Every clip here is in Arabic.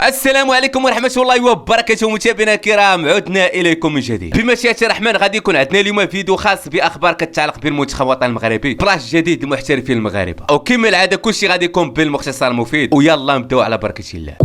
السلام عليكم ورحمة الله وبركاته متابعينا الكرام، عدنا إليكم من جديد. بمشيئة الرحمن غادي يكون عندنا اليوم فيديو خاص بأخبار كتتعلق بالمنتخب الوطني المغربي، بلاش جديد المحترفين المغاربة، وكما العادة كلشي غادي يكون بالمختصر المفيد. ويلا نبداو على بركة الله.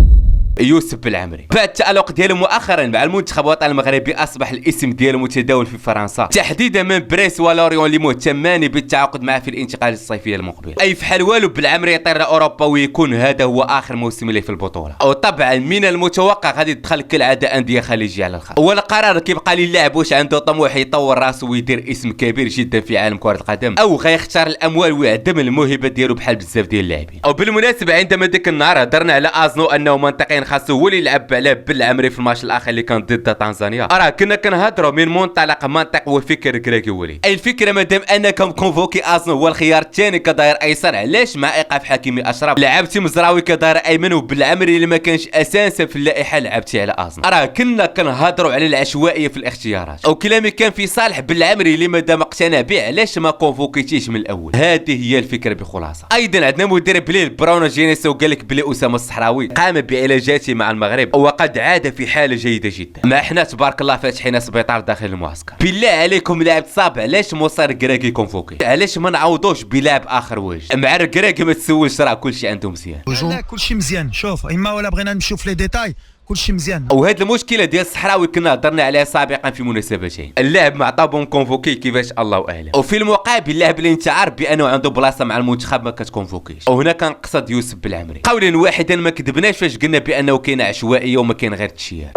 يوسف بالعمري بعد التألق ديالو مؤخرا مع المنتخب الوطني المغربي اصبح الاسم ديالو متداول في فرنسا، تحديدا من بريس ولوريون اللي مهتمان بالتعاقد معه في الانتقال الصيفيه المقبل. اي في حال والو بالعمري يطير لاوروبا ويكون هذا هو اخر موسم له في البطوله. وطبعا من المتوقع غادي تدخل كالعاده انديه خليجيه على الخط، والقرار كيبقى للاعب واش عنده طموح يطور راسه ويدير اسم كبير جدا في عالم كره القدم، او غيختار الاموال ويعدم الموهبه ديالو بحال بزاف ديال اللاعبين. وبالمناسبه عندما ديك النهار هضرنا على ازنو انه منطقيا خاصو هو اللي يلعب على بالعمري في الماتش الاخر اللي كان ضد تنزانيا، راه كنا كنهضروا من منطلق منطق وفكر كراكي ولي. اي الفكره مادام انكم كونفوكي ازنو هو الخيار الثاني كظاهر ايسر، علاش مع ايقاف حكيمي اشرف لعبتي مزراوي كظاهر ايمن وبالعمري اللي ما كانش اساسا في اللائحه لعبتي على ازنو؟ راه كنا كنهضروا على العشوائيه في الاختيارات، وكلامي كان في صالح بالعمري اللي مادام اقتنع به علاش ما كونفوكيتيش من الاول. هذه هي الفكره بخلاصه. ايضا عندنا مدرب بليل برونو جينيس وقال لك بلي اسامه الصحراوي قام بعلاجاته مع المغرب وقد عاد في حاله جيده جدا. ما احنا تبارك الله فاتحين سبيطار داخل المعسكر. بالله عليكم لاعب صاب علاش مصير كراكي كونفوكي؟ علاش ما نعوضوش بلاعب اخر واجد؟ مع الكراكي ما تسولش راه كلشي عنده مزيان. لا كلشي مزيان. شوف اما ولا بغينا نمشيو في لي ديتاي كلشي مزيان. وهاد المشكله ديال الصحراوي كنا هضرنا عليها سابقا في مناسبتين. اللاعب مع طابون كونفوكي كيفاش الله اعلم، وفي المقابل اللاعب اللي انت عارف بانه عنده بلاصه مع المنتخب ما كتكونفوكيش. وهنا كنقصد يوسف بالعمري. قولا واحدا ما كذبناش فاش قلنا بانه كاينه عشوائيه وما كاين غير تشيير.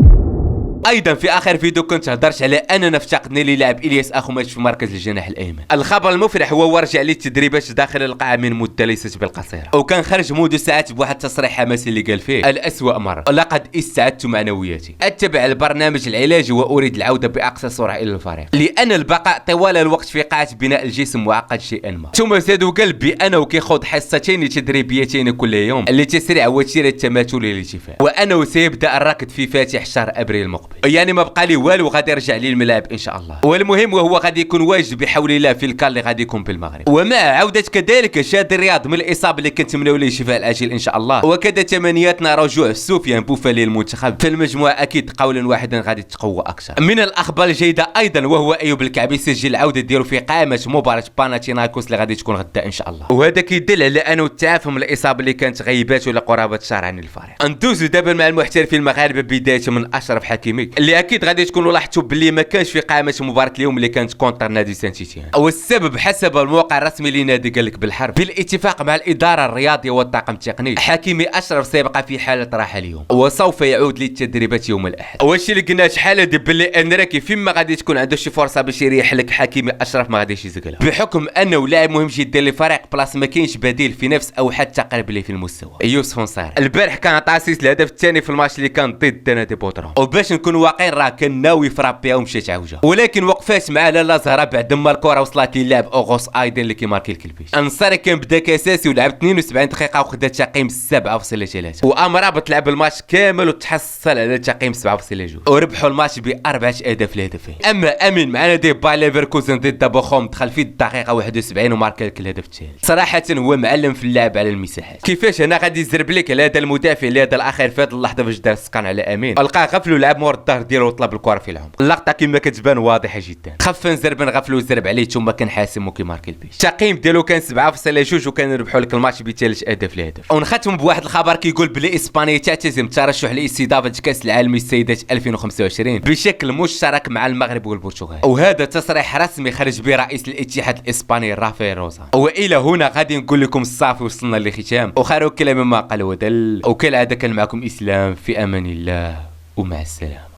ايضا في اخر فيديو كنت هضرت على اننا افتقدنا للاعب الياس اخوماش في مركز الجناح الايمن. الخبر المفرح هو ورجع للتدريبات داخل القاعه من مده ليست بالقصيره، وكان خرج منذ ساعات بواحد التصريح حماسي اللي قال فيه الاسوأ مر لقد استعدت معنوياتي، اتبع البرنامج العلاجي واريد العوده باقصى سرعه الى الفريق، لان البقاء طوال الوقت في قاعه بناء الجسم معقد شيئا ما. ثم زاد وقال بانه كيخوض حصتين تدريبيتين كل يوم لتسريع وتيره التماثل للارتفاع، وانه سيبدا الركض في فاتح شهر ابريل المقبل. يعني ما بقى لي والو غادي يرجع لي الملاعب ان شاء الله. والمهم وهو غادي يكون واجد بحول الله في الكال اللي غادي يكون بالمغرب، ومع عوده كذلك شاد الرياض من الاصابه اللي كنتمناو ليه الشفاء العاجل ان شاء الله. وكذا تمنياتنا رجوع سفيان بوفالي للمنتخب، في المجموعه اكيد قولا واحدا غادي تقوى اكثر. من الاخبار الجيده ايضا وهو ايوب الكعبي سجل العوده ديالو في قائمه مباراه باناتينايكوس اللي غادي تكون غدا ان شاء الله، وهذا كيدل على انه تعافى من الاصابه اللي كانت غيباته لقرابه شهر عن الفريق. ندوزو دابا مع المحترفين المغاربه بدايه من اشرف حكيمي اللي اكيد غادي تكونوا لاحظتوا باللي ما كانش في قائمه مباراه اليوم اللي كانت كونتر نادي سانتيتيان، والسبب حسب الموقع الرسمي لنادي قال لك بالحرب بالاتفاق مع الاداره الرياضيه والطاقم التقني حكيمي اشرف سيبقى في حاله راحه اليوم وسوف يعود للتدريبات يوم الاحد. والشيء اللي قلنا شحال هادي باللي انراكي فيما غادي تكون عنده شي فرصه باش يريح لك حكيمي اشرف ما غاديش يزقلها، بحكم انه لاعب مهم جدا للفريق بلاص ما كاينش بديل في نفس او حتى قريب ليه في المستوى. يوسف نصير البارح كان تاسيس الهدف الثاني في الماتش اللي كان ضد نادي بوترو، وباش نكون واقعين راه كان ناوي فرابيها ومشات عوجه، ولكن وقفات مع لالا زهره بعد ما الكره وصلت للاعب اوغوس ايضا اللي كيماركي الكلبيش. النصاري كان بدا كاساسي ولعب 72 دقيقه وخدا تقييم 7.3، وامرابط لعب الماتش كامل وتحصل على تقييم 7.2، وربحوا الماتش باربعه اهداف لهدفين. اما امين مع نادي باير ليفركوزن ضد بوخوم دخل في الدقيقه 71 وماركا لك الهدف الثالث. صراحه هو معلم في اللعب على المساحات. كيفاش هنا غادي يزرب لك على هذا المدافع اللي هذا الاخير في هذه اللحظه فاش دار سكان على امين لقاه غفل ولعب مور الظهر ديالو وطلب الكره في العمق. اللقطه كما كتبان واضحه جدا، خف نزرب غفلو زرب عليه ثم كان حاسم وكيماركي البيش. التقييم ديالو كان 7.2 وكان ربحوا لك الماتش بثلاث اهداف لهدف. ونختم بواحد الخبر كيقول بلي اسبانيا تعتزم الترشح لاستضافه كاس العالم للسيدات 2025 بشكل مشترك مع المغرب والبرتغال، وهذا تصريح رسمي خرج به رئيس الاتحاد الاسباني رافائيل روزان. والى هنا غادي نقول لكم الصافي وصلنا للختام، وخير كلام ما قال ودل، وكالعاده كان معكم اسلام في امان الله ومع السلامه.